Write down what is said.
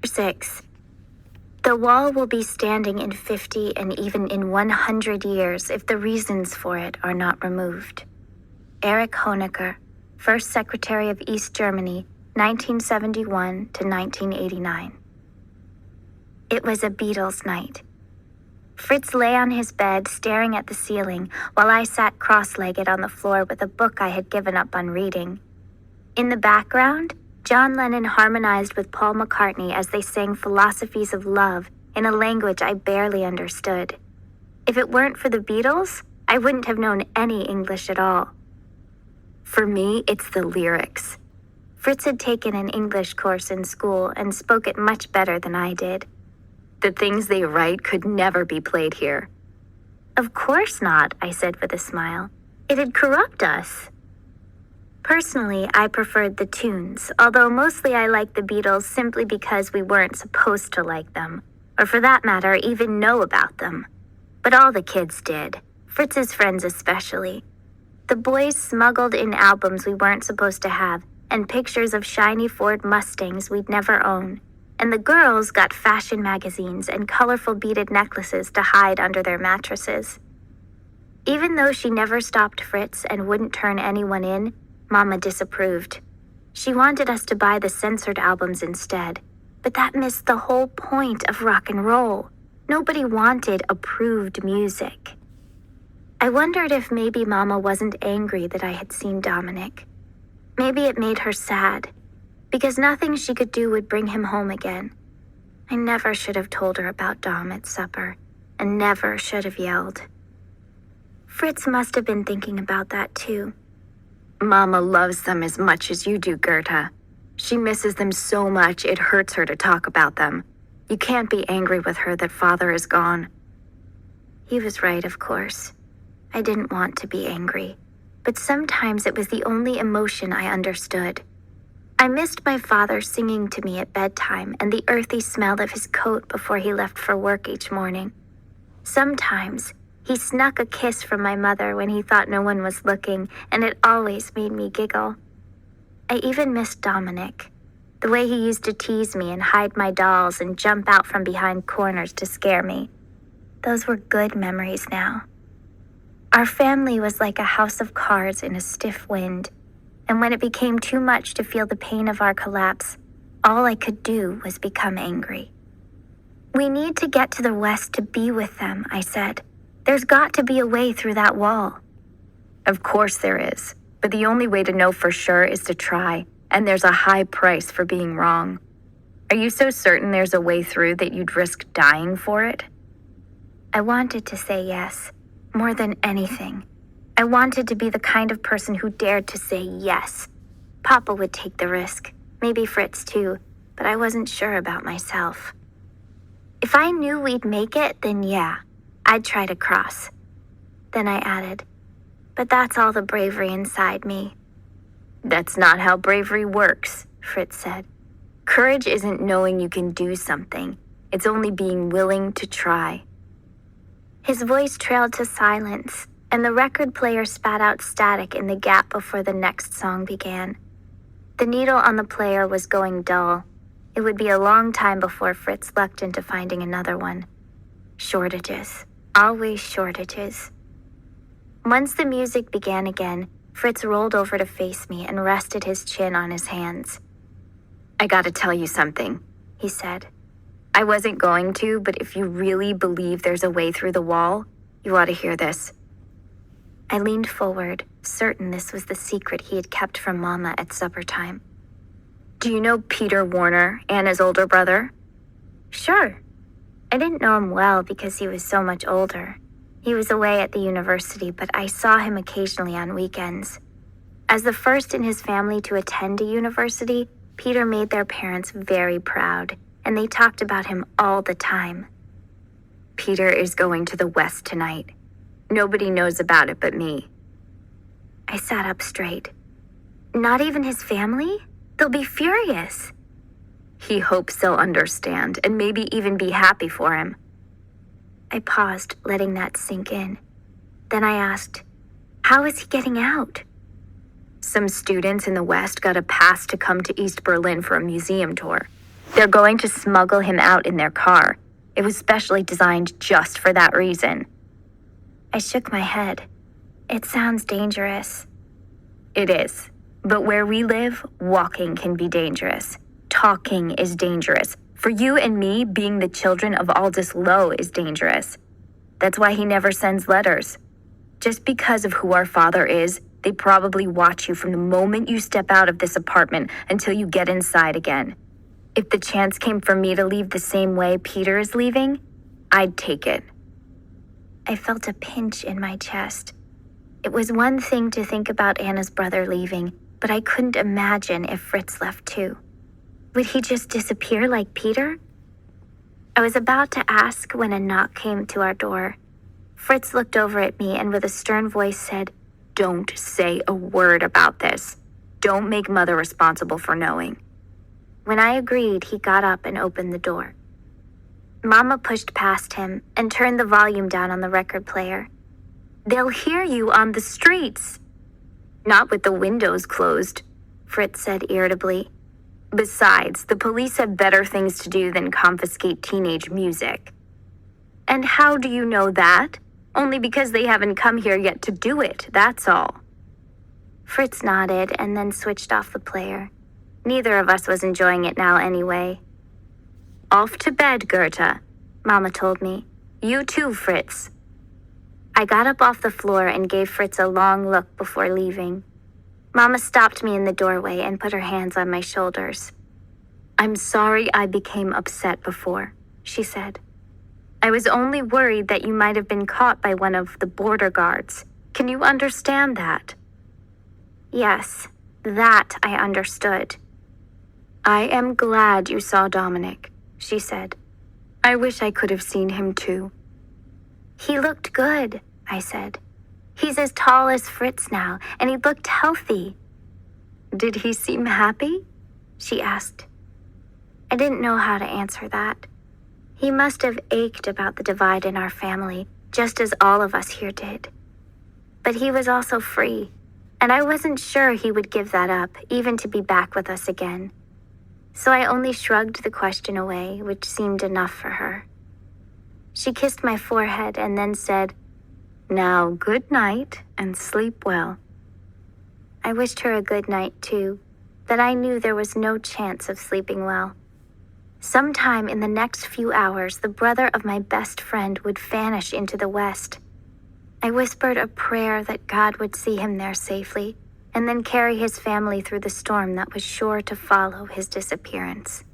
6. The wall will be standing in 50 and even in 100 years if the reasons for it are not removed. Erich Honecker, First Secretary of East Germany, 1971 to 1989. It was a Beatles night. Fritz lay on his bed staring at the ceiling while I sat cross-legged on the floor with a book I had given up on reading. In the background, John Lennon harmonized with Paul McCartney as they sang philosophies of love in a language I barely understood. If it weren't for the Beatles, I wouldn't have known any English at all. For me, it's the lyrics. Fritz had taken an English course in school and spoke it much better than I did. The things they write could never be played here. Of course not, I said with a smile. It'd corrupt us. Personally, I preferred the tunes, although mostly I liked the Beatles simply because we weren't supposed to like them, or for that matter, even know about them. But all the kids did, Fritz's friends especially. The boys smuggled in albums we weren't supposed to have, and pictures of shiny Ford Mustangs we'd never own. And the girls got fashion magazines and colorful beaded necklaces to hide under their mattresses. Even though she never stopped Fritz and wouldn't turn anyone in, Mama disapproved. She wanted us to buy the censored albums instead, but that missed the whole point of rock and roll. Nobody wanted approved music. I wondered if maybe Mama wasn't angry that I had seen Dominic. Maybe it made her sad, because nothing she could do would bring him home again. I never should have told her about Dom at supper, and never should have yelled. Fritz must have been thinking about that too. Mama loves them as much as you do, Gerta. She misses them so much it hurts her to talk about them. You can't be angry with her that Father is gone. He was right, of course. I didn't want to be angry, but sometimes it was the only emotion I understood. I missed my father singing to me at bedtime and the earthy smell of his coat before he left for work each morning. Sometimes he snuck a kiss from my mother when he thought no one was looking, and it always made me giggle. I even missed Dominic, the way he used to tease me and hide my dolls and jump out from behind corners to scare me. Those were good memories now. Our family was like a house of cards in a stiff wind, and when it became too much to feel the pain of our collapse, all I could do was become angry. We need to get to the West to be with them, I said. There's got to be a way through that wall. Of course there is, but the only way to know for sure is to try, and there's a high price for being wrong. Are you so certain there's a way through that you'd risk dying for it? I wanted to say yes, more than anything. I wanted to be the kind of person who dared to say yes. Papa would take the risk, maybe Fritz too, but I wasn't sure about myself. If I knew we'd make it, then yeah, I'd try to cross. Then I added, but that's all the bravery inside me. That's not how bravery works, Fritz said. Courage isn't knowing you can do something. It's only being willing to try. His voice trailed to silence, and the record player spat out static in the gap before the next song began. The needle on the player was going dull. It would be a long time before Fritz lucked into finding another one. Shortages. Always shortages. Once the music began again, Fritz rolled over to face me and rested his chin on his hands. I gotta tell you something, he said. I wasn't going to, but if you really believe there's a way through the wall, you ought to hear this. I leaned forward, certain this was the secret he had kept from Mama at supper time. Do you know Peter Warner, Anna's older brother? Sure. I didn't know him well because he was so much older. He was away at the university, but I saw him occasionally on weekends. As the first in his family to attend a university, Peter made their parents very proud, and they talked about him all the time. Peter is going to the West tonight. Nobody knows about it but me. I sat up straight. Not even his family? They'll be furious. He hopes they'll understand and maybe even be happy for him. I paused, letting that sink in. Then I asked, how is he getting out? Some students in the West got a pass to come to East Berlin for a museum tour. They're going to smuggle him out in their car. It was specially designed just for that reason. I shook my head. It sounds dangerous. It is. But where we live, walking can be dangerous. Talking is dangerous. For you and me, being the children of Aldous Lowe is dangerous. That's why he never sends letters. Just because of who our father is, they probably watch you from the moment you step out of this apartment until you get inside again. If the chance came for me to leave the same way Peter is leaving, I'd take it. I felt a pinch in my chest. It was one thing to think about Anna's brother leaving, but I couldn't imagine if Fritz left too. Would he just disappear like Peter? I was about to ask when a knock came to our door. Fritz looked over at me and with a stern voice said, "Don't say a word about this. Don't make Mother responsible for knowing." When I agreed, he got up and opened the door. Mama pushed past him and turned the volume down on the record player. "They'll hear you on the streets." "Not with the windows closed," Fritz said irritably. "Besides, the police have better things to do than confiscate teenage music." "And how do you know that? Only because they haven't come here yet to do it, that's all." Fritz nodded and then switched off the player. Neither of us was enjoying it now anyway. "Off to bed, Goethe," Mama told me. "You too, Fritz." I got up off the floor and gave Fritz a long look before leaving. Mama stopped me in the doorway and put her hands on my shoulders. "I'm sorry I became upset before," she said. "I was only worried that you might have been caught by one of the border guards. Can you understand that?" Yes, that I understood. "I am glad you saw Dominic," she said. "I wish I could have seen him too." He looked good, I said. He's as tall as Fritz now, and he looked healthy. "Did he seem happy?" she asked. I didn't know how to answer that. He must have ached about the divide in our family, just as all of us here did. But he was also free, and I wasn't sure he would give that up, even to be back with us again. So I only shrugged the question away, which seemed enough for her. She kissed my forehead and then said, "Now, good night and sleep well." I wished her a good night too, but I knew there was no chance of sleeping well. Sometime in the next few hours, the brother of my best friend would vanish into the west. I whispered a prayer that God would see him there safely, and then carry his family through the storm that was sure to follow his disappearance.